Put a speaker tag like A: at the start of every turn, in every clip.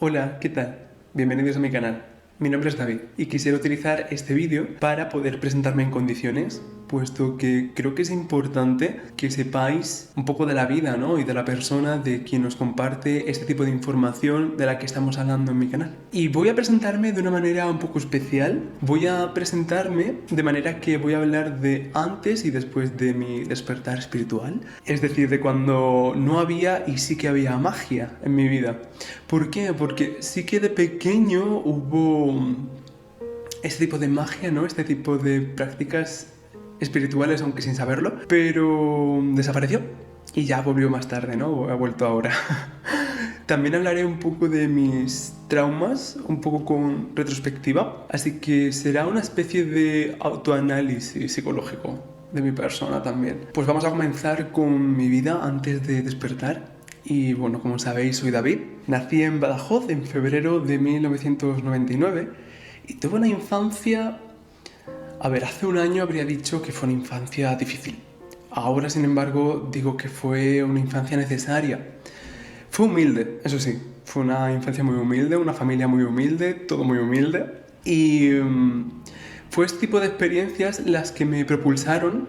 A: Hola, ¿qué tal? Bienvenidos a mi canal. Mi nombre es David y quisiera utilizar este vídeo para poder presentarme en condiciones, puesto que creo que es importante que sepáis un poco de la vida, ¿no? Y de la persona de quien nos comparte este tipo de información de la que estamos hablando en mi canal. Y voy a presentarme de una manera un poco especial. Voy a presentarme de manera que voy a hablar de antes y después de mi despertar espiritual. Es decir, de cuando no había y sí que había magia en mi vida. ¿Por qué? Porque sí que de pequeño hubo este tipo de magia, ¿no? Este tipo de prácticas espirituales, aunque sin saberlo, pero desapareció y ya volvió más tarde, ¿no? Ha vuelto ahora. También hablaré un poco de mis traumas, un poco con retrospectiva, así que será una especie de autoanálisis psicológico de mi persona también. Pues vamos a comenzar con mi vida antes de despertar. Y bueno, como sabéis, soy David. Nací en Badajoz en febrero de 1999 y tuve una infancia... A ver, hace un año habría dicho que fue una infancia difícil. Ahora, sin embargo, digo que fue una infancia necesaria. Fue humilde, eso sí. Fue una infancia muy humilde, una familia muy humilde, todo muy humilde. Y fue este tipo de experiencias las que me propulsaron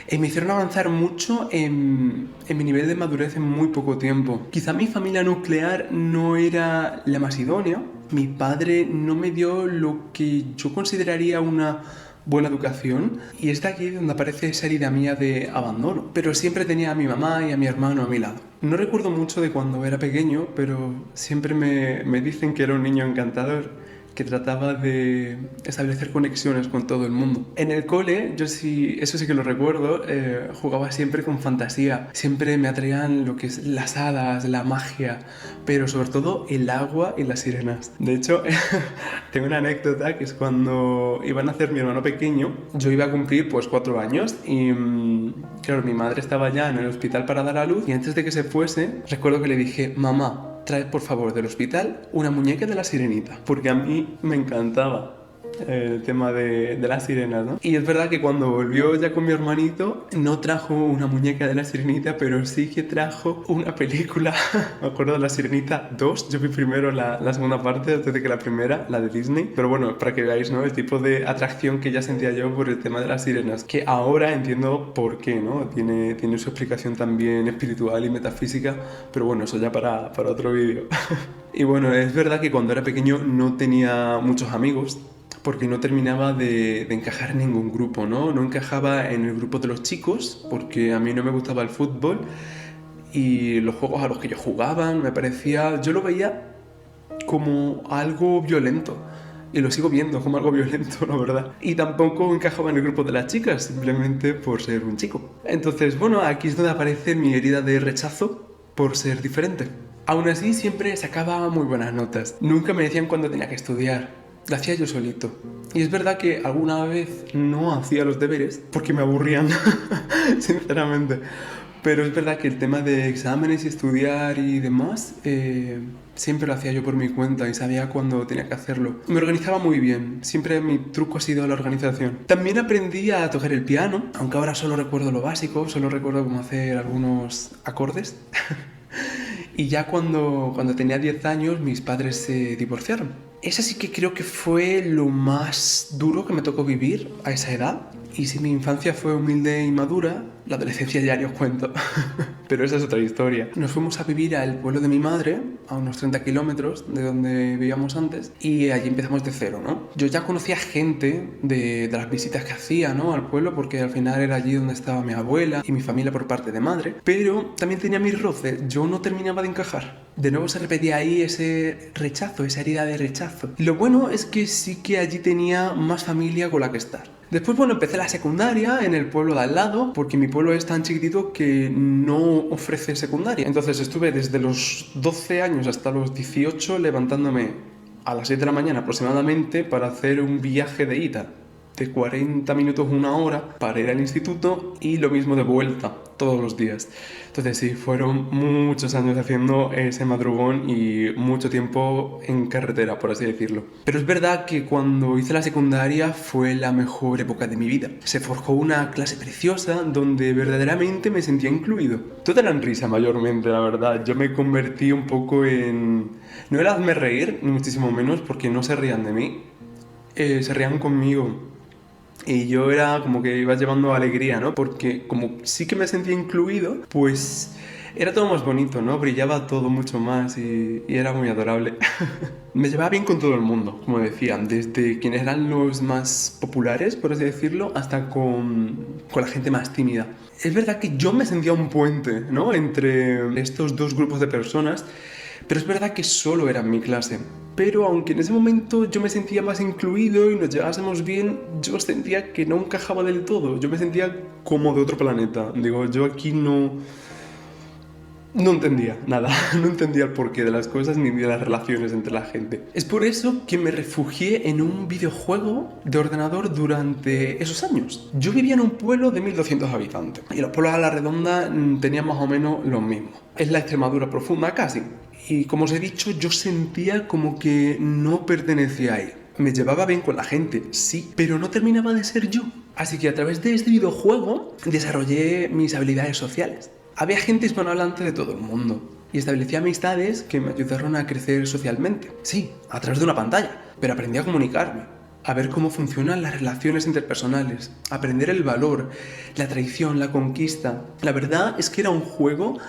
A: y me hicieron avanzar mucho en mi nivel de madurez en muy poco tiempo. Quizá mi familia nuclear no era la más idónea. Mi padre no me dio lo que yo consideraría una buena educación, y es de aquí donde aparece esa herida mía de abandono. Pero siempre tenía a mi mamá y a mi hermano a mi lado. No recuerdo mucho de cuando era pequeño, pero siempre me dicen que era un niño encantador, que trataba de establecer conexiones con todo el mundo. En el cole, yo sí, eso sí que lo recuerdo, jugaba siempre con fantasía. Siempre me atraían lo que es las hadas, la magia, pero sobre todo el agua y las sirenas. De hecho, tengo una anécdota que es cuando iba a nacer mi hermano pequeño. Yo iba a cumplir pues 4 años y claro, mi madre estaba ya en el hospital para dar a luz, y antes de que se fuese, recuerdo que le dije: mamá, trae por favor del hospital una muñeca de la sirenita, porque a mí me encantaba el tema de las sirenas, ¿no? Y es verdad que cuando volvió ya con mi hermanito, no trajo una muñeca de la sirenita, pero sí que trajo una película. Me acuerdo de La Sirenita 2, yo vi primero la segunda parte antes de que la primera, la de Disney. Pero bueno, para que veáis, ¿no?, el tipo de atracción que ya sentía yo por el tema de las sirenas, que ahora entiendo por qué, ¿no? Tiene su explicación también espiritual y metafísica, pero bueno, eso ya para otro vídeo. Y bueno, es verdad que cuando era pequeño no tenía muchos amigos, porque no terminaba de encajar en ningún grupo, ¿no? No encajaba en el grupo de los chicos, porque a mí no me gustaba el fútbol, y los juegos a los que yo jugaban me parecía... Yo lo veía como algo violento, y lo sigo viendo como algo violento, la verdad. Y tampoco encajaba en el grupo de las chicas, simplemente por ser un chico. Entonces, bueno, aquí es donde aparece mi herida de rechazo por ser diferente. Aún así, siempre sacaba muy buenas notas. Nunca me decían cuándo tenía que estudiar. Lo hacía yo solito. Y es verdad que alguna vez no hacía los deberes porque me aburrían, sinceramente. Pero es verdad que el tema de exámenes y estudiar y demás, siempre lo hacía yo por mi cuenta y sabía cuándo tenía que hacerlo. Me organizaba muy bien, siempre mi truco ha sido la organización. También aprendí a tocar el piano, aunque ahora solo recuerdo lo básico, solo recuerdo cómo hacer algunos acordes. Y ya cuando tenía 10 años, mis padres se divorciaron. Esa sí que creo que fue lo más duro que me tocó vivir a esa edad. Y si mi infancia fue humilde y madura, la adolescencia ya ni os cuento. Pero esa es otra historia. Nos fuimos a vivir al pueblo de mi madre, a unos 30 kilómetros de donde vivíamos antes, y allí empezamos de cero, ¿no? Yo ya conocía gente de las visitas que hacía, ¿no?, al pueblo, porque al final era allí donde estaba mi abuela y mi familia por parte de madre, pero también tenía mis roces. Yo no terminaba de encajar. De nuevo se repetía ahí ese rechazo, esa herida de rechazo. Lo bueno es que sí que allí tenía más familia con la que estar. Después, bueno, empecé la secundaria en el pueblo de al lado, porque mi pueblo es tan chiquitito que no ofrece secundaria. Entonces estuve desde los 12 años hasta los 18 levantándome a las 7 de la mañana aproximadamente para hacer un viaje de ida de 40 minutos, una hora, para ir al instituto, y lo mismo de vuelta. todos los días. Entonces sí, fueron muchos años haciendo ese madrugón y mucho tiempo en carretera, por así decirlo. Pero es verdad que cuando hice la secundaria fue la mejor época de mi vida. Se forjó una clase preciosa donde verdaderamente me sentía incluido. Todo era en risa mayormente, la verdad. Yo me convertí un poco en... No era hazme reír, ni muchísimo menos, porque no se rían de mí. Se rían conmigo. Y yo era como que iba llevando alegría, ¿no? Porque como sí que me sentía incluido, pues era todo más bonito, ¿no? Brillaba todo mucho más y era muy adorable. Me llevaba bien con todo el mundo, como decían, desde quienes eran los más populares, por así decirlo, hasta con la gente más tímida. Es verdad que yo me sentía un puente, ¿no? Entre estos dos grupos de personas, pero es verdad que solo era en mi clase. Pero aunque en ese momento yo me sentía más incluido y nos llevásemos bien, yo sentía que no encajaba del todo. Yo me sentía como de otro planeta. Digo, yo aquí no entendía nada. No entendía el porqué de las cosas ni de las relaciones entre la gente. Es por eso que me refugié en un videojuego de ordenador durante esos años. Yo vivía en un pueblo de 1200 habitantes y los pueblos a la redonda tenían más o menos lo mismo. Es la Extremadura profunda casi. Y como os he dicho, yo sentía como que no pertenecía ahí. Me llevaba bien con la gente, sí, pero no terminaba de ser yo. Así que a través de este videojuego desarrollé mis habilidades sociales. Había gente hispanohablante de todo el mundo y establecí amistades que me ayudaron a crecer socialmente. Sí, a través de una pantalla, pero aprendí a comunicarme, a ver cómo funcionan las relaciones interpersonales, a aprender el valor, la traición, la conquista. La verdad es que era un juego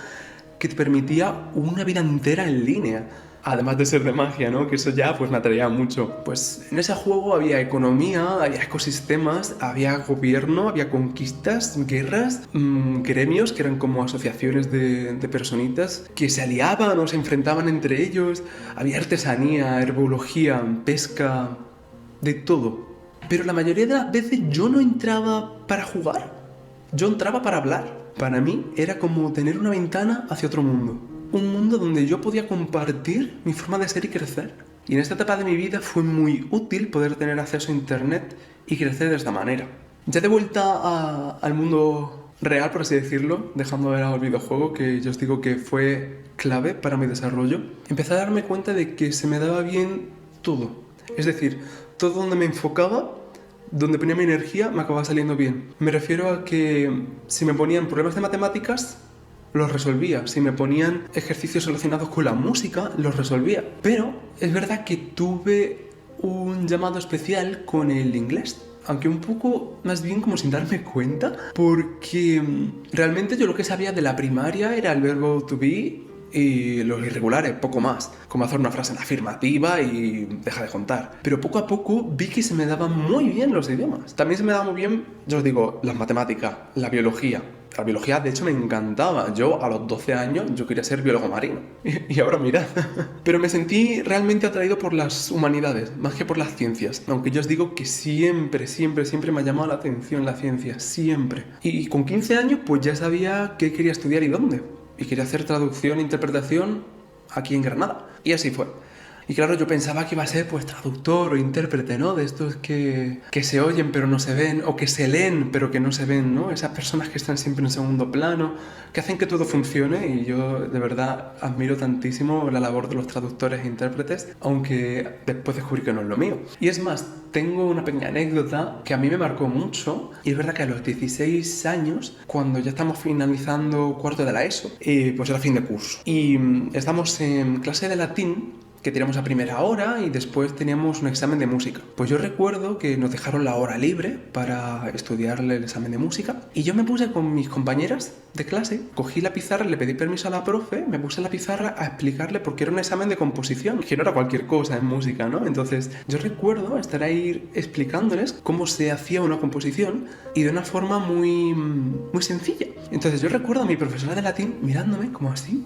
A: que te permitía una vida entera en línea. Además de ser de magia, ¿no? Que eso ya pues me atraía mucho. Pues en ese juego había economía, había ecosistemas, había gobierno, había conquistas, guerras, gremios que eran como asociaciones de personitas que se aliaban o se enfrentaban entre ellos. Había artesanía, herbología, pesca, de todo. Pero la mayoría de las veces yo no entraba para jugar, yo entraba para hablar. Para mí era como tener una ventana hacia otro mundo. Un mundo donde yo podía compartir mi forma de ser y crecer. Y en esta etapa de mi vida fue muy útil poder tener acceso a internet y crecer de esta manera. Ya de vuelta al mundo real, por así decirlo, dejando de lado el videojuego, que yo os digo que fue clave para mi desarrollo, empecé a darme cuenta de que se me daba bien todo. Es decir, todo donde me enfocaba, donde ponía mi energía, me acababa saliendo bien. Me refiero a que si me ponían problemas de matemáticas, los resolvía. Si me ponían ejercicios relacionados con la música, los resolvía. Pero es verdad que tuve un llamado especial con el inglés. Aunque un poco más bien como sin darme cuenta, porque realmente yo lo que sabía de la primaria era el verbo to be y los irregulares, poco más, como hacer una frase en afirmativa y deja de contar. Pero poco a poco vi que se me daban muy bien los idiomas. También se me daban muy bien, yo os digo, las matemáticas, la biología. La biología, de hecho, me encantaba. Yo, a los 12 años, yo quería ser biólogo marino. Y ahora mirad. Pero me sentí realmente atraído por las humanidades, más que por las ciencias. Aunque yo os digo que siempre me ha llamado la atención la ciencia. Siempre. Y con 15 años, pues ya sabía qué quería estudiar y dónde. Y quería hacer traducción e interpretación aquí en Granada. Y así fue. Y claro, yo pensaba que iba a ser pues traductor o intérprete, ¿no? De estos que se oyen pero no se ven, o que se leen pero que no se ven, ¿no? Esas personas que están siempre en segundo plano, que hacen que todo funcione, y yo de verdad admiro tantísimo la labor de los traductores e intérpretes, aunque después descubrí que no es lo mío. Y es más, tengo una pequeña anécdota que a mí me marcó mucho, y es verdad que a los 16 años, cuando ya estamos finalizando cuarto de la ESO, pues era fin de curso, y estamos en clase de latín, que teníamos a primera hora y después teníamos un examen de música. Pues yo recuerdo que nos dejaron la hora libre para estudiar el examen de música y yo me puse con mis compañeras de clase, cogí la pizarra, le pedí permiso a la profe, me puse en la pizarra a explicarle porque era un examen de composición, que no era cualquier cosa en música, ¿no? Entonces yo recuerdo estar ahí explicándoles cómo se hacía una composición y de una forma muy sencilla. Entonces yo recuerdo a mi profesora de latín mirándome como así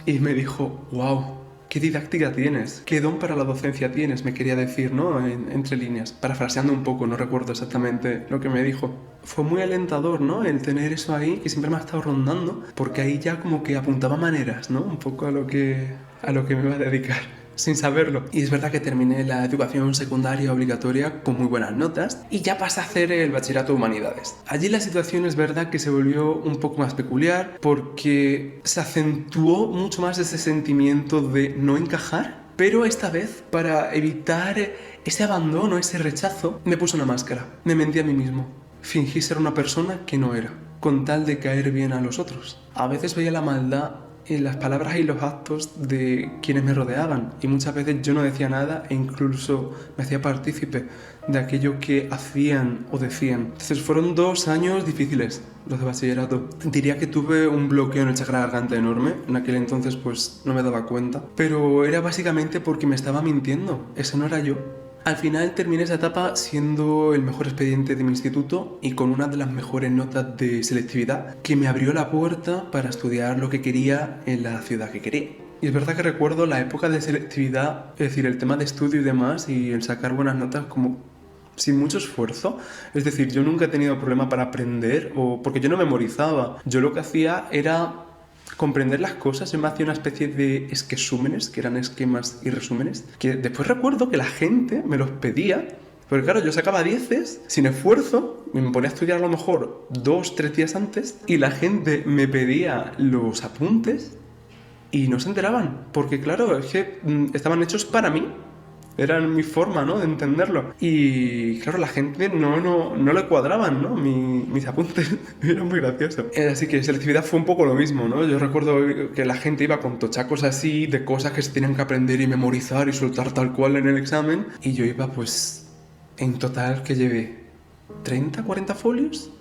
A: y me dijo, wow, ¿qué didáctica tienes? ¿Qué don para la docencia tienes? Me quería decir, ¿no? Entre líneas. Parafraseando un poco, no recuerdo exactamente lo que me dijo. Fue muy alentador, ¿no? El tener eso ahí, que siempre me ha estado rondando, porque ahí ya como que apuntaba maneras, ¿no? Un poco a lo que me iba a dedicar. sin saberlo. Y es verdad que terminé la educación secundaria obligatoria con muy buenas notas y ya pasé a hacer el bachillerato de humanidades. Allí la situación es verdad que se volvió un poco más peculiar porque se acentuó mucho más ese sentimiento de no encajar, pero esta vez, para evitar ese abandono, ese rechazo, me puse una máscara. Me mentí a mí mismo. Fingí ser una persona que no era, con tal de caer bien a los otros. A veces veía la maldad en las palabras y los actos de quienes me rodeaban y muchas veces yo no decía nada e incluso me hacía partícipe de aquello que hacían o decían. Entonces fueron 2 años difíciles los de bachillerato. Diría que tuve un bloqueo en el chakra garganta enorme. En aquel entonces pues no me daba cuenta, pero era básicamente porque me estaba mintiendo. Ese no era yo. Al final terminé esa etapa siendo el mejor expediente de mi instituto y con una de las mejores notas de selectividad que me abrió la puerta para estudiar lo que quería en la ciudad que quería. Y es verdad que recuerdo la época de selectividad, es decir, el tema de estudio y demás y el sacar buenas notas como sin mucho esfuerzo. Es decir, yo nunca he tenido problema para aprender o porque yo no memorizaba. Yo lo que hacía era comprender las cosas. Yo me hacía una especie de esquesúmenes, que eran esquemas y resúmenes, que después recuerdo que la gente me los pedía, porque claro, yo sacaba 10 sin esfuerzo, me ponía a estudiar a lo mejor 2-3 días antes, y la gente me pedía los apuntes y no se enteraban, porque claro, es que estaban hechos para mí. Era mi forma, ¿no?, de entenderlo. Y claro, la gente no le cuadraban, ¿no?, mis apuntes. Era muy gracioso. Así que selectividad fue un poco lo mismo, ¿no? Yo recuerdo que la gente iba con tochacos así de cosas que se tenían que aprender y memorizar y soltar tal cual en el examen. Y yo iba pues en total que llevé 30-40 folios.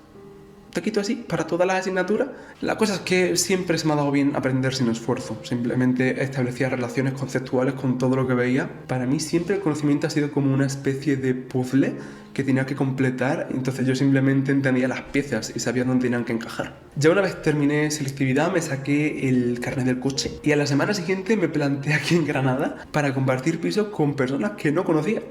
A: Taquito así, para todas las asignaturas. La cosa es que siempre se me ha dado bien aprender sin esfuerzo. Simplemente establecía relaciones conceptuales con todo lo que veía. Para mí siempre el conocimiento ha sido como una especie de puzzle que tenía que completar. Entonces yo simplemente entendía las piezas y sabía dónde tenían que encajar. Ya una vez terminé selectividad me saqué el carnet del coche. Y a la semana siguiente me planté aquí en Granada para compartir piso con personas que no conocía.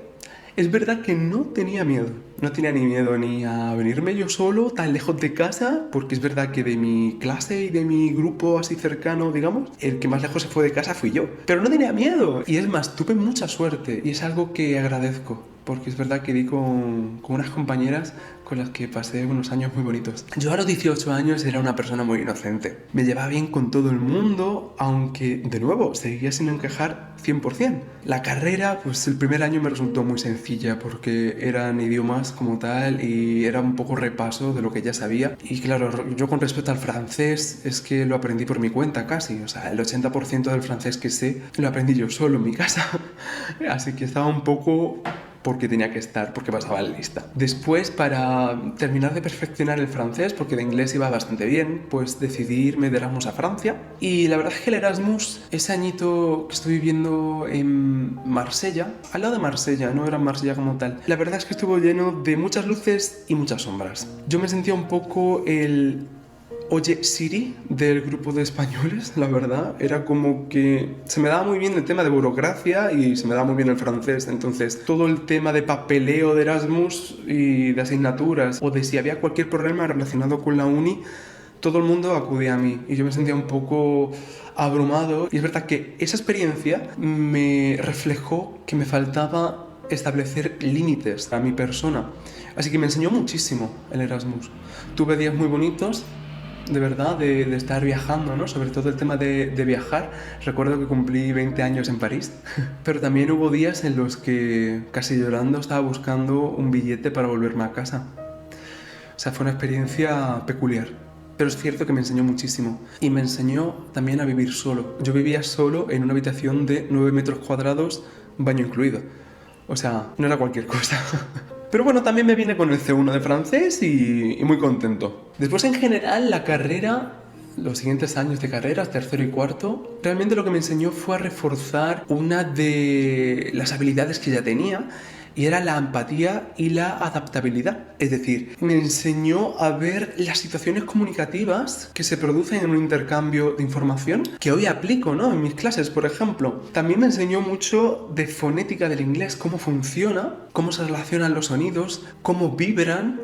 A: Es verdad que no tenía miedo. No tenía ni miedo ni a venirme yo solo tan lejos de casa, porque es verdad que de mi clase y de mi grupo así cercano, digamos, el que más lejos se fue de casa fui yo. Pero no tenía miedo. Y es más, tuve mucha suerte y es algo que agradezco, porque es verdad que di con unas compañeras con las que pasé unos años muy bonitos. Yo a los 18 años era una persona muy inocente. Me llevaba bien con todo el mundo, aunque, de nuevo, seguía sin encajar 100%. La carrera, pues el primer año me resultó muy sencilla porque eran idiomas como tal y era un poco repaso de lo que ya sabía. Y claro, yo con respecto al francés es que lo aprendí por mi cuenta casi. O sea, el 80% del francés que sé lo aprendí yo solo en mi casa. Así que estaba un poco porque tenía que estar, porque pasaba la lista. Después, para terminar de perfeccionar el francés, porque de inglés iba bastante bien, pues decidí irme de Erasmus a Francia. Y la verdad es que el Erasmus, ese añito que estuve viviendo en Marsella, al lado de Marsella, no era Marsella como tal, la verdad es que estuvo lleno de muchas luces y muchas sombras. Yo me sentía un poco el Oye Siri del grupo de españoles, la verdad. Era como que se me daba muy bien el tema de burocracia y se me daba muy bien el francés. Entonces, todo el tema de papeleo de Erasmus y de asignaturas o de si había cualquier problema relacionado con la uni, todo el mundo acudía a mí y yo me sentía un poco abrumado. Y es verdad que esa experiencia me reflejó que me faltaba establecer límites a mi persona. Así que me enseñó muchísimo el Erasmus. Tuve días muy bonitos, de verdad, de estar viajando, ¿no? Sobre todo el tema de viajar. Recuerdo que cumplí 20 años en París, pero también hubo días en los que casi llorando estaba buscando un billete para volverme a casa. O sea, fue una experiencia peculiar. Pero es cierto que me enseñó muchísimo. Y me enseñó también a vivir solo. Yo vivía solo en una habitación de 9 metros cuadrados, baño incluido. O sea, no era cualquier cosa. Pero bueno, también me vine con el C1 de francés y muy contento. Después, en general, la carrera, los siguientes años de carrera, tercero y cuarto, realmente lo que me enseñó fue a reforzar una de las habilidades que ya tenía, y era la empatía y la adaptabilidad. Es decir, me enseñó a ver las situaciones comunicativas que se producen en un intercambio de información, que hoy aplico, ¿no?, en mis clases, por ejemplo. También me enseñó mucho de fonética del inglés, cómo funciona, cómo se relacionan los sonidos, cómo vibran.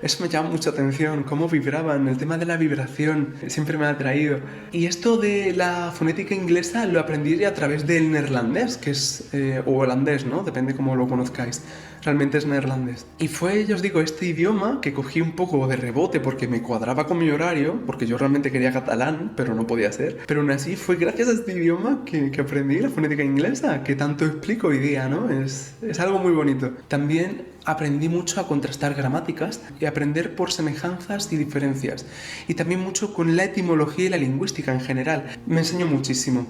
A: Eso me llama mucha atención, cómo vibraban, el tema de la vibración siempre me ha atraído. Y esto de la fonética inglesa lo aprendí a través del neerlandés, que es, o holandés, ¿no? Depende cómo lo conozcáis. Realmente es neerlandés. Y fue, yo os digo, este idioma que cogí un poco de rebote porque me cuadraba con mi horario, porque yo realmente quería catalán, pero no podía ser. Pero aún así fue gracias a este idioma que aprendí la fonética inglesa, que tanto explico hoy día, ¿no? Es algo muy bonito. También aprendí mucho a contrastar gramáticas y aprender por semejanzas y diferencias. Y también mucho con la etimología y la lingüística en general. Me enseñó muchísimo.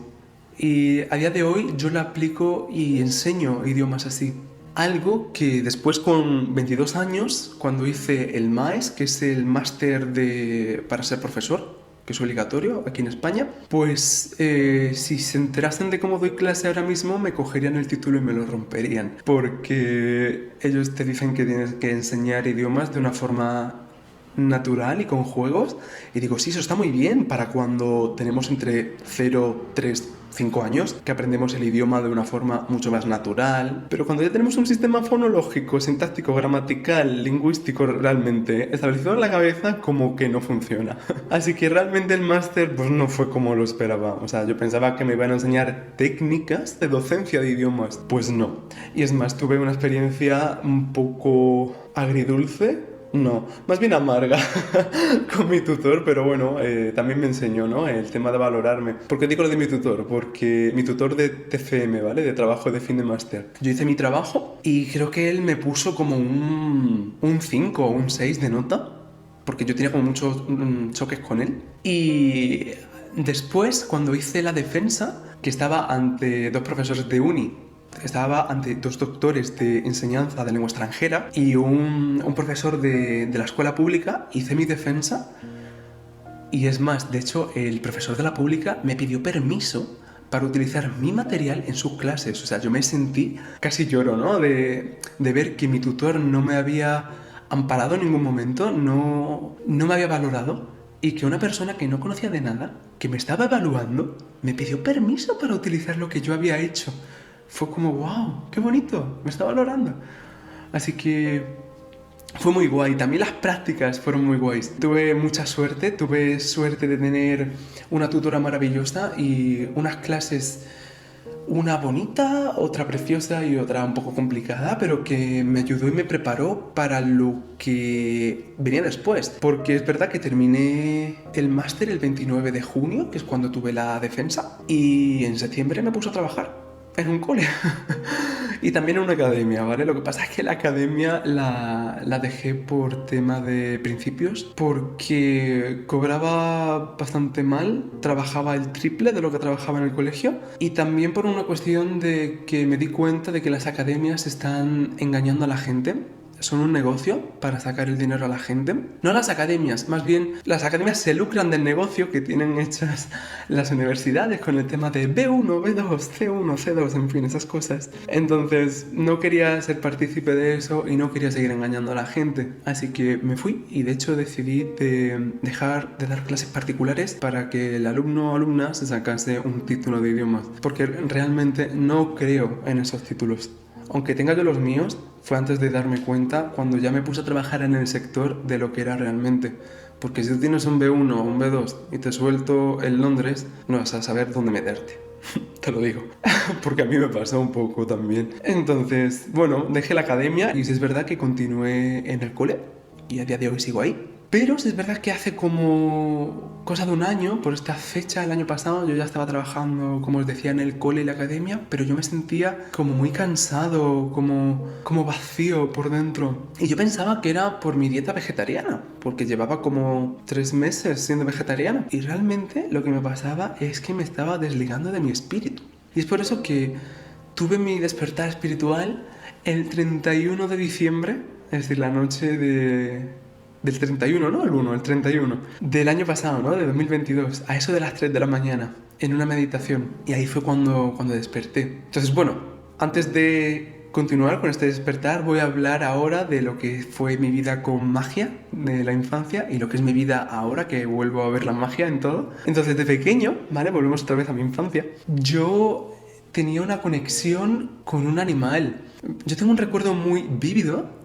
A: Y a día de hoy yo la aplico y enseño idiomas así. Algo que después con 22 años, cuando hice el MAES, que es el máster para ser profesor, que es obligatorio aquí en España, pues si se enterasen de cómo doy clase ahora mismo, me cogerían el título y me lo romperían. Porque ellos te dicen que tienes que enseñar idiomas de una forma natural y con juegos. Y digo, sí, eso está muy bien para cuando tenemos entre 0, 3, 5 años, que aprendemos el idioma de una forma mucho más natural. Pero cuando ya tenemos un sistema fonológico, sintáctico, gramatical, lingüístico realmente establecido en la cabeza, como que no funciona. Así que realmente el máster pues no fue como lo esperaba. O sea, yo pensaba que me iban a enseñar técnicas de docencia de idiomas. Pues no. Y es más, tuve una experiencia un poco agridulce. No, más bien amarga con mi tutor, pero bueno, también me enseñó, ¿no? El tema de valorarme. ¿Por qué digo lo de mi tutor? Porque mi tutor de TFM, ¿vale? De trabajo de fin de máster. Yo hice mi trabajo y creo que él me puso como un 5 o un 6 de nota, porque yo tenía como muchos choques con él. Y después, cuando hice la defensa, que estaba ante 2 profesores de uni, estaba ante 2 doctores de enseñanza de lengua extranjera y un profesor de la escuela pública, hice mi defensa. Y es más, de hecho, el profesor de la pública me pidió permiso para utilizar mi material en sus clases. O sea, yo me sentí, casi lloro, ¿no? De ver que mi tutor no me había amparado en ningún momento, no me había valorado, y que una persona que no conocía de nada, que me estaba evaluando, me pidió permiso para utilizar lo que yo había hecho. Fue como, wow, qué bonito, me está valorando. Así que fue muy guay. También las prácticas fueron muy guays. Tuve mucha suerte, tuve suerte de tener una tutora maravillosa y unas clases, una bonita, otra preciosa y otra un poco complicada, pero que me ayudó y me preparó para lo que venía después. Porque es verdad que terminé el máster el 29 de junio, que es cuando tuve la defensa, y en septiembre me puse a trabajar en un cole y también en una academia, ¿vale? Lo que pasa es que la academia la dejé por tema de principios, porque cobraba bastante mal, trabajaba el triple de lo que trabajaba en el colegio, y también por una cuestión de que me di cuenta de que las academias están engañando a la gente. Son un negocio para sacar el dinero a la gente. No las academias, más bien las academias se lucran del negocio que tienen hechas las universidades con el tema de B1, B2, C1, C2, en fin, esas cosas. Entonces no quería ser partícipe de eso y no quería seguir engañando a la gente. Así que me fui y de hecho decidí dejar de dar clases particulares para que el alumno o alumna se sacase un título de idiomas. Porque realmente no creo en esos títulos. Aunque tenga yo los míos, fue antes de darme cuenta cuando ya me puse a trabajar en el sector de lo que era realmente. Porque si tú tienes un B1 o un B2 y te suelto en Londres, no vas a saber dónde meterte. Te lo digo. Porque a mí me pasó un poco también. Entonces, bueno, dejé la academia y sí es verdad que continué en el cole y a día de hoy sigo ahí. Pero sí es verdad que hace como cosa de un año, por esta fecha, el año pasado, yo ya estaba trabajando, como os decía, en el cole y la academia, pero yo me sentía como muy cansado, como vacío por dentro. Y yo pensaba que era por mi dieta vegetariana, porque llevaba como 3 meses siendo vegetariana. Y realmente lo que me pasaba es que me estaba desligando de mi espíritu. Y es por eso que tuve mi despertar espiritual el 31 de diciembre, es decir, la noche del 31, ¿no? El 31 del año pasado, ¿no? De 2022, a eso de las 3 de la mañana, en una meditación. Y ahí fue cuando desperté. Entonces, bueno, antes de continuar con este despertar, voy a hablar ahora de lo que fue mi vida con magia de la infancia y lo que es mi vida ahora, que vuelvo a ver la magia en todo. Entonces, de pequeño, ¿vale? Volvemos otra vez a mi infancia. Yo tenía una conexión con un animal. Yo tengo un recuerdo muy vívido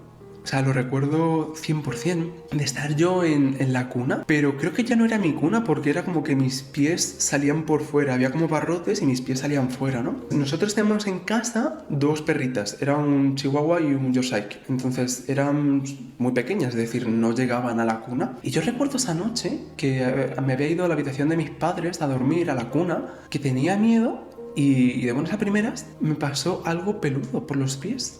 A: O sea, lo recuerdo 100% de estar yo en la cuna, pero creo que ya no era mi cuna porque era como que mis pies salían por fuera, había como barrotes y mis pies salían fuera, ¿no? Nosotros teníamos en casa dos perritas, era un chihuahua y un yorkshire, entonces eran muy pequeñas, es decir, no llegaban a la cuna. Y yo recuerdo esa noche que me había ido a la habitación de mis padres a dormir a la cuna, que tenía miedo y de buenas a primeras me pasó algo peludo por los pies.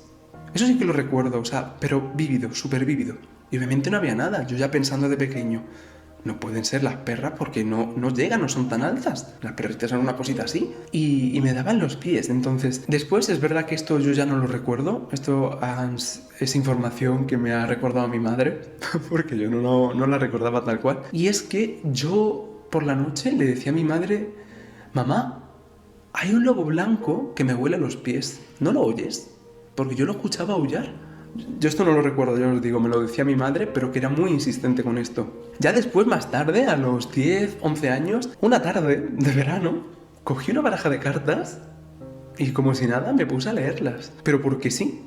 A: Eso sí que lo recuerdo, o sea, pero vívido, súper vívido. Y obviamente no había nada, yo ya pensando de pequeño, no pueden ser las perras porque no llegan, no son tan altas. Las perritas son una cosita así. Y me daban los pies. Entonces, después es verdad que esto yo ya no lo recuerdo. Esto es información que me ha recordado mi madre, porque yo no la recordaba tal cual. Y es que yo por la noche le decía a mi madre, mamá, hay un lobo blanco que me huele los pies, ¿no lo oyes? Porque yo lo escuchaba aullar. Yo esto no lo recuerdo, yo os digo, me lo decía mi madre, pero que era muy insistente con esto. Ya después, más tarde, a los 10, 11 años, una tarde de verano, cogí una baraja de cartas y como si nada me puse a leerlas. Pero porque sí.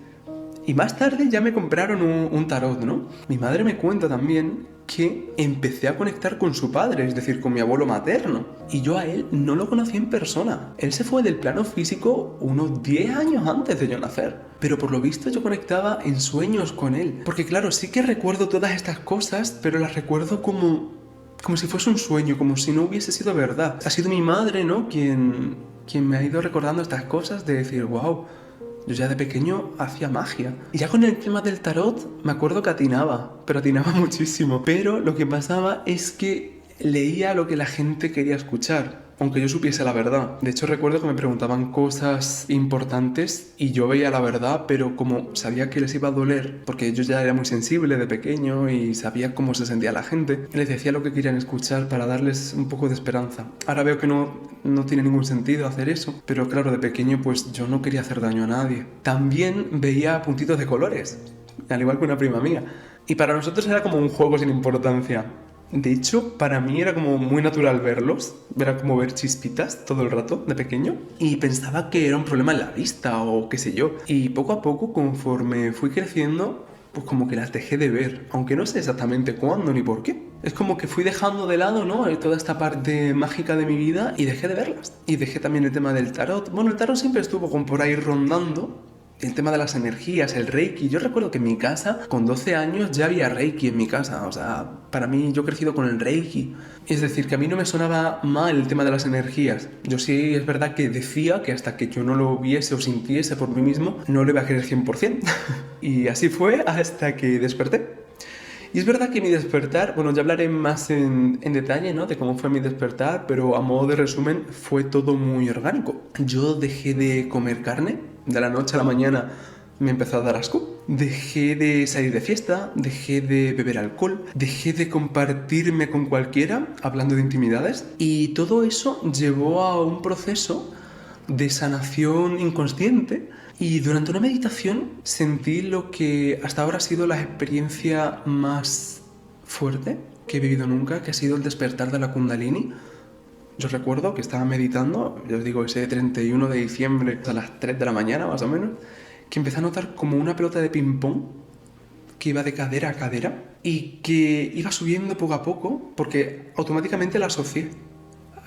A: Y más tarde ya me compraron un tarot, ¿no? Mi madre me cuenta también que empecé a conectar con su padre, es decir, con mi abuelo materno. Y yo a él no lo conocí en persona. Él se fue del plano físico unos 10 años antes de yo nacer. Pero por lo visto yo conectaba en sueños con él. Porque claro, sí que recuerdo todas estas cosas, pero las recuerdo como si fuese un sueño, como si no hubiese sido verdad. Ha sido mi madre, ¿no? Quien me ha ido recordando estas cosas de decir, wow, yo ya de pequeño hacía magia. Y ya con el tema del tarot, me acuerdo que atinaba, pero atinaba muchísimo. Pero lo que pasaba es que leía lo que la gente quería escuchar, aunque yo supiese la verdad. De hecho, recuerdo que me preguntaban cosas importantes y yo veía la verdad, pero como sabía que les iba a doler, porque yo ya era muy sensible de pequeño y sabía cómo se sentía la gente, les decía lo que querían escuchar para darles un poco de esperanza. Ahora veo que no tiene ningún sentido hacer eso, pero claro, de pequeño pues yo no quería hacer daño a nadie. También veía puntitos de colores, al igual que una prima mía. Y para nosotros era como un juego sin importancia. De hecho, para mí era como muy natural verlos, era como ver chispitas todo el rato de pequeño y pensaba que era un problema en la vista o qué sé yo. Y poco a poco, conforme fui creciendo, pues como que las dejé de ver, aunque no sé exactamente cuándo ni por qué. Es como que fui dejando de lado, ¿no?, toda esta parte mágica de mi vida y dejé de verlas. Y dejé también el tema del tarot. Bueno, el tarot siempre estuvo como por ahí rondando. El tema de las energías, el reiki. Yo recuerdo que en mi casa, con 12 años, ya había reiki en mi casa. O sea, para mí, yo he crecido con el reiki. Es decir, que a mí no me sonaba mal el tema de las energías. Yo sí, es verdad que decía que hasta que yo no lo viese o sintiese por mí mismo, no lo iba a creer 100%. Y así fue hasta que desperté. Y es verdad que mi despertar, bueno, ya hablaré más en detalle, ¿no?, de cómo fue mi despertar, pero a modo de resumen fue todo muy orgánico. Yo dejé de comer carne, de la noche a la mañana me empezó a dar asco. Dejé de salir de fiesta, dejé de beber alcohol, dejé de compartirme con cualquiera, hablando de intimidades, y todo eso llevó a un proceso de sanación inconsciente. Y durante una meditación sentí lo que hasta ahora ha sido la experiencia más fuerte que he vivido nunca, que ha sido el despertar de la Kundalini. Yo recuerdo que estaba meditando, ya os digo, ese 31 de diciembre a las 3 de la mañana más o menos, que empecé a notar como una pelota de ping-pong que iba de cadera a cadera y que iba subiendo poco a poco porque automáticamente la asocié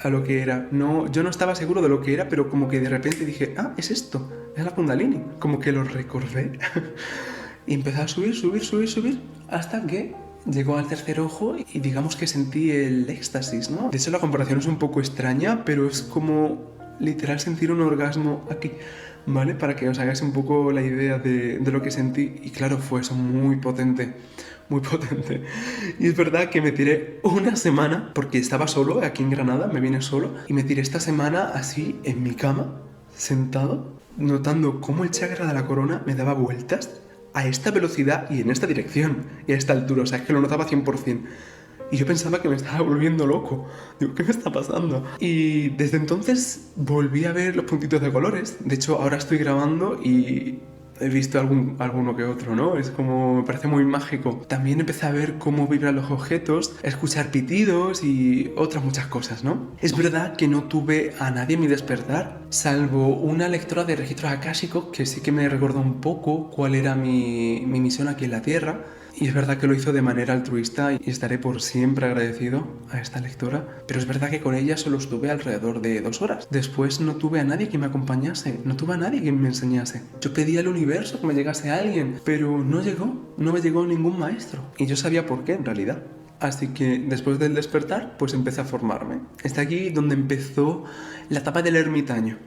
A: a lo que era. Yo no estaba seguro de lo que era, pero como que de repente dije, ah, es esto, es la Kundalini. Como que lo recordé. Y empecé a subir, hasta que llegó al tercer ojo y digamos que sentí el éxtasis, ¿no? De hecho, la comparación es un poco extraña, pero es como literal sentir un orgasmo aquí, ¿vale? Para que os hagáis un poco la idea de lo que sentí. Y claro, fue eso muy potente. Muy potente. Y es verdad que me tiré una semana, porque estaba solo aquí en Granada, me vine solo, y me tiré esta semana así en mi cama, sentado, notando cómo el chakra de la corona me daba vueltas a esta velocidad y en esta dirección, y a esta altura, o sea, es que lo notaba 100%. Y yo pensaba que me estaba volviendo loco. Digo, ¿qué me está pasando? Y desde entonces volví a ver los puntitos de colores. De hecho, ahora estoy grabando y he visto alguno que otro, ¿no? Es como, me parece muy mágico. También empecé a ver cómo vibran los objetos, a escuchar pitidos y otras muchas cosas, ¿no? Es verdad que no tuve a nadie en mi despertar, salvo una lectora de registros akáshicos que sí que me recordó un poco cuál era mi misión aquí en la Tierra. Y es verdad que lo hizo de manera altruista y estaré por siempre agradecido a esta lectora, pero es verdad que con ella solo estuve alrededor de 2 horas. Después no tuve a nadie que me acompañase, no tuve a nadie que me enseñase. Yo pedí al universo que me llegase alguien, pero no me llegó ningún maestro. Y yo sabía por qué en realidad. Así que después del despertar, pues empecé a formarme. Está aquí donde empezó la etapa del ermitaño,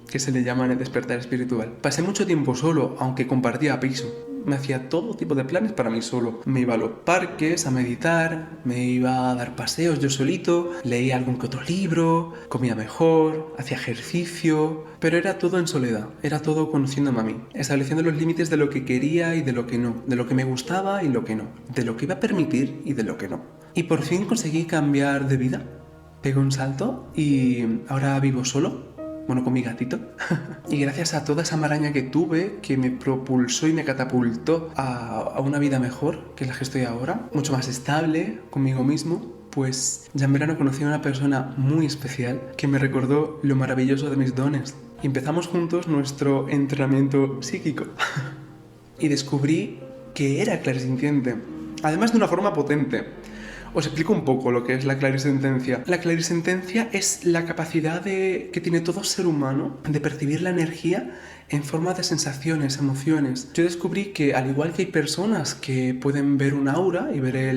A: que se le llama en el despertar espiritual. Pasé mucho tiempo solo, aunque compartía piso. Me hacía todo tipo de planes para mí solo. Me iba a los parques a meditar, me iba a dar paseos yo solito, leía algún que otro libro, comía mejor, hacía ejercicio, pero era todo en soledad, era todo conociéndome a mí, estableciendo los límites de lo que quería y de lo que no, de lo que me gustaba y lo que no, de lo que iba a permitir y de lo que no. Y por fin conseguí cambiar de vida. Pegué un salto y ahora vivo solo. Bueno, con mi gatito. Y gracias a toda esa maraña que tuve, que me propulsó y me catapultó a una vida mejor, que es la que estoy ahora, mucho más estable conmigo mismo, pues ya en verano conocí a una persona muy especial que me recordó lo maravilloso de mis dones. Y empezamos juntos nuestro entrenamiento psíquico. Y descubrí que era clarisintiente, además de una forma potente. Os explico un poco lo que es la clarisentencia. La clarisentencia es la capacidad que tiene todo ser humano de percibir la energía en forma de sensaciones, emociones. Yo descubrí que al igual que hay personas que pueden ver un aura y ver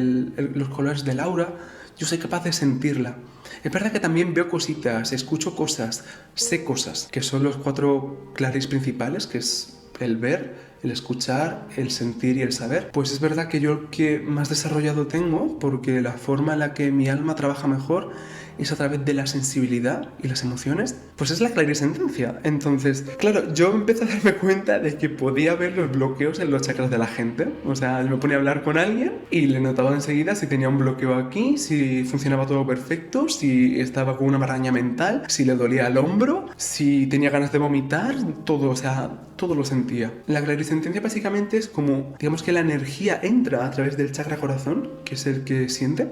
A: los colores del aura, yo soy capaz de sentirla. Es verdad que también veo cositas, escucho cosas, sé cosas, que son los 4 claris principales, que es el ver, el escuchar, el sentir y el saber. Pues es verdad que yo el que más desarrollado tengo, porque la forma en la que mi alma trabaja mejor es a través de la sensibilidad y las emociones, pues es la clarisentencia. Entonces, claro, yo empecé a darme cuenta de que podía ver los bloqueos en los chakras de la gente. O sea, me ponía a hablar con alguien y le notaba enseguida si tenía un bloqueo aquí, si funcionaba todo perfecto, si estaba con una maraña mental, si le dolía el hombro, si tenía ganas de vomitar, todo, o sea, todo lo sentía. La clarisentencia básicamente es como, digamos que la energía entra a través del chakra corazón, que es el que siente,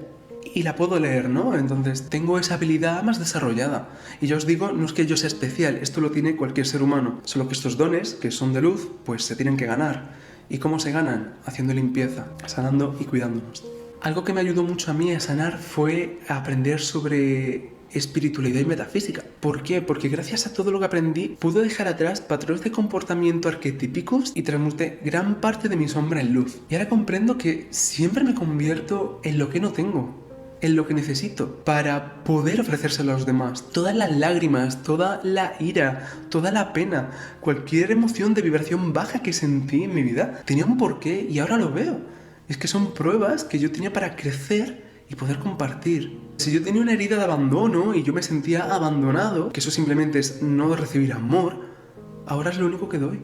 A: y la puedo leer, ¿no? Entonces tengo esa habilidad más desarrollada. Y ya os digo, no es que yo sea especial, esto lo tiene cualquier ser humano. Solo que estos dones, que son de luz, pues se tienen que ganar. ¿Y cómo se ganan? Haciendo limpieza, sanando y cuidándonos. Algo que me ayudó mucho a mí a sanar fue aprender sobre espiritualidad y metafísica. ¿Por qué? Porque gracias a todo lo que aprendí, pude dejar atrás patrones de comportamiento arquetípicos y transmuté gran parte de mi sombra en luz. Y ahora comprendo que siempre me convierto en lo que no tengo, en lo que necesito para poder ofrecérselo a los demás. Todas las lágrimas, toda la ira, toda la pena, cualquier emoción de vibración baja que sentí en mi vida tenía un porqué y ahora lo veo. Es que son pruebas que yo tenía para crecer y poder compartir. Si yo tenía una herida de abandono y yo me sentía abandonado, que eso simplemente es no recibir amor, ahora es lo único que doy.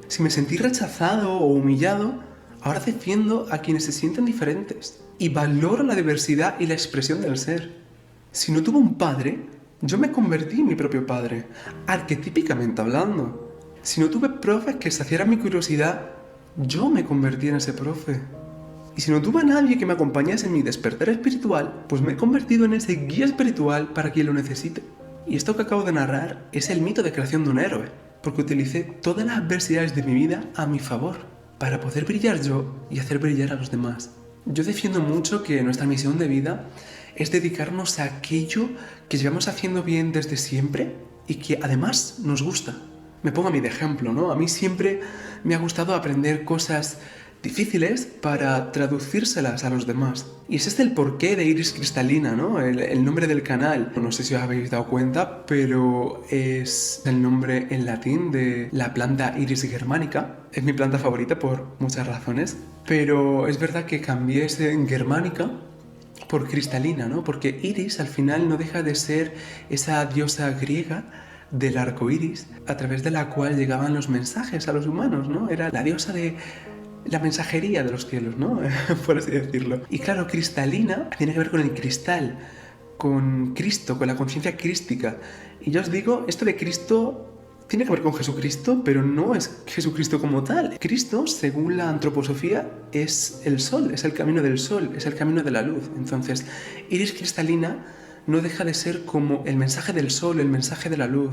A: Si me sentí rechazado o humillado, ahora defiendo a quienes se sienten diferentes y valoro la diversidad y la expresión del ser. Si no tuve un padre, yo me convertí en mi propio padre, arquetípicamente hablando. Si no tuve profes que saciaran mi curiosidad, yo me convertí en ese profe. Y si no tuve a nadie que me acompañase en mi despertar espiritual, pues me he convertido en ese guía espiritual para quien lo necesite. Y esto que acabo de narrar es el mito de creación de un héroe, porque utilicé todas las adversidades de mi vida a mi favor, para poder brillar yo y hacer brillar a los demás. Yo defiendo mucho que nuestra misión de vida es dedicarnos a aquello que llevamos haciendo bien desde siempre y que además nos gusta. Me pongo a mí de ejemplo, ¿no? A mí siempre me ha gustado aprender cosas difíciles para traducírselas a los demás. Y ese es el porqué de Iris Cristalina, ¿no? El nombre del canal. No sé si os habéis dado cuenta, pero es el nombre en latín de la planta Iris germanica. Es mi planta favorita por muchas razones, pero es verdad que cambié ese en germánica por cristalina, ¿no? Porque Iris al final no deja de ser esa diosa griega del arco iris, a través de la cual llegaban los mensajes a los humanos, ¿no? Era la diosa de la mensajería de los cielos, ¿no? Por así decirlo. Y claro, cristalina tiene que ver con el cristal, con Cristo, con la conciencia crística. Y yo os digo, esto de Cristo tiene que ver con Jesucristo, pero no es Jesucristo como tal. Cristo, según la antroposofía, es el sol, es el camino del sol, es el camino de la luz. Entonces, Iris Cristalina no deja de ser como el mensaje del sol, el mensaje de la luz.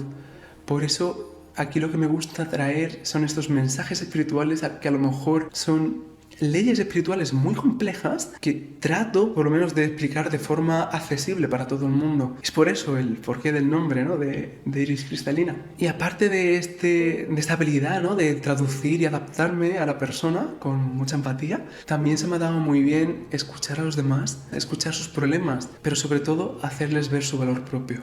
A: Por eso, aquí lo que me gusta traer son estos mensajes espirituales que a lo mejor son leyes espirituales muy complejas que trato por lo menos de explicar de forma accesible para todo el mundo. Es por eso el porqué del nombre, ¿no? de Iris Cristalina. Y aparte de esta habilidad, ¿no? de traducir y adaptarme a la persona con mucha empatía, también se me ha dado muy bien escuchar a los demás, escuchar sus problemas, pero sobre todo hacerles ver su valor propio.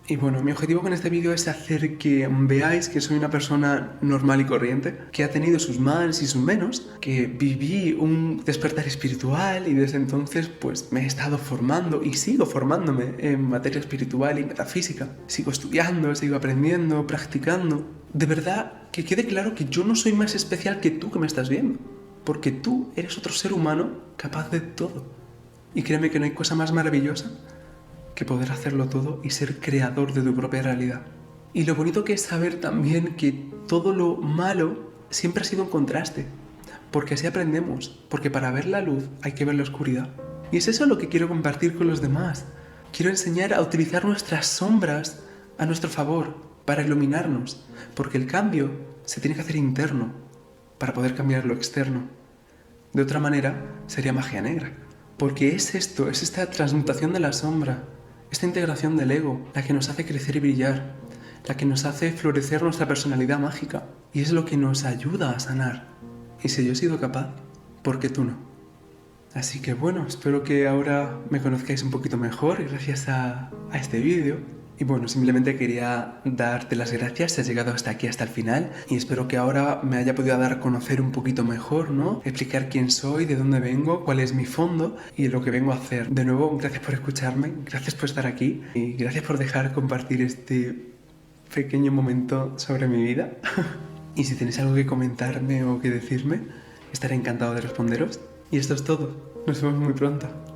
A: Y bueno, mi objetivo con este vídeo es hacer que veáis que soy una persona normal y corriente, que ha tenido sus más y sus menos, que viví un despertar espiritual y desde entonces pues me he estado formando y sigo formándome en materia espiritual y metafísica. Sigo estudiando, sigo aprendiendo, practicando. De verdad, que quede claro que yo no soy más especial que tú que me estás viendo, porque tú eres otro ser humano capaz de todo. Y créeme que no hay cosa más maravillosa que poder hacerlo todo y ser creador de tu propia realidad. Y lo bonito que es saber también que todo lo malo siempre ha sido un contraste, porque así aprendemos, porque para ver la luz hay que ver la oscuridad. Y es eso lo que quiero compartir con los demás. Quiero enseñar a utilizar nuestras sombras a nuestro favor, para iluminarnos, porque el cambio se tiene que hacer interno, para poder cambiar lo externo. De otra manera, sería magia negra, porque es esto, es esta transmutación de la sombra, esta integración del ego, la que nos hace crecer y brillar, la que nos hace florecer nuestra personalidad mágica, y es lo que nos ayuda a sanar. Y si yo he sido capaz, ¿por qué tú no? Así que bueno, espero que ahora me conozcáis un poquito mejor gracias a este vídeo. Y bueno, simplemente quería darte las gracias si has llegado hasta aquí, hasta el final, y espero que ahora me haya podido dar a conocer un poquito mejor, ¿no? Explicar quién soy, de dónde vengo, cuál es mi fondo y lo que vengo a hacer. De nuevo, gracias por escucharme, gracias por estar aquí y gracias por dejar compartir este pequeño momento sobre mi vida. Y si tenéis algo que comentarme o que decirme, estaré encantado de responderos. Y esto es todo. Nos vemos muy pronto.